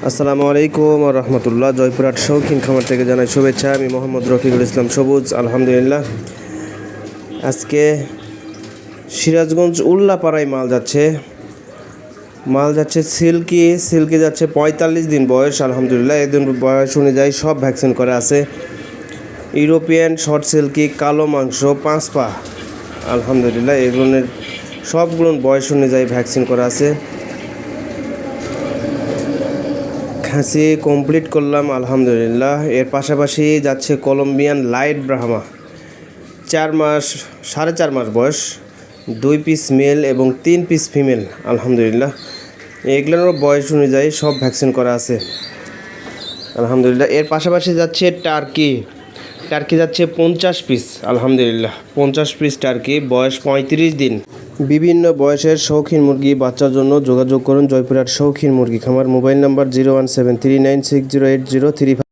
আসসালামু আলাইকুম রহমতুল্লাহ। জয়পুরহাট শৌখিন খামার থেকে জানাই শুভেচ্ছা। আমি মোহাম্মদ রফিকুল ইসলাম সবুজ। আলহামদুলিল্লাহ, আজকে সিরাজগঞ্জ উল্লাপাড়ায় মাল যাচ্ছে সিল্কি যাচ্ছে ৪৫ দিন বয়স। আলহামদুলিল্লাহ, এদিন বয়স অনুযায়ী সব ভ্যাকসিন করা আছে। ইউরোপিয়ান শর্ট সিল্কি কালো মাংস 5 পা। আলহামদুলিল্লাহ, এগুলোর সবগুলো বয়স অনুযায়ী ভ্যাকসিন করা আছে। খাসি কমপ্লিট করলাম আলহামদুলিল্লাহ। এর পাশাপাশি যাচ্ছে কলম্বিয়ান লাইট ব্রাহ্মা 4.5 মাস বয়স, 2 পিস মেল এবং 3 পিস ফিমেল। আলহামদুলিল্লাহ, এগুলোর বয়স অনুযায়ী সব ভ্যাকসিন করা আছে আলহামদুলিল্লাহ। এর পাশাপাশি যাচ্ছে টার্কি যাচ্ছে 50 পিস। আলহামদুলিল্লাহ, 50 পিস টার্কি, বয়স 35 দিন। বিভিন্ন বয়সের শৌখিন মুরগি বাচ্চার জন্য যোগাযোগ করুন জয়পুরহাট শৌখিন মুরগি খামার। Mobile number 01739608035।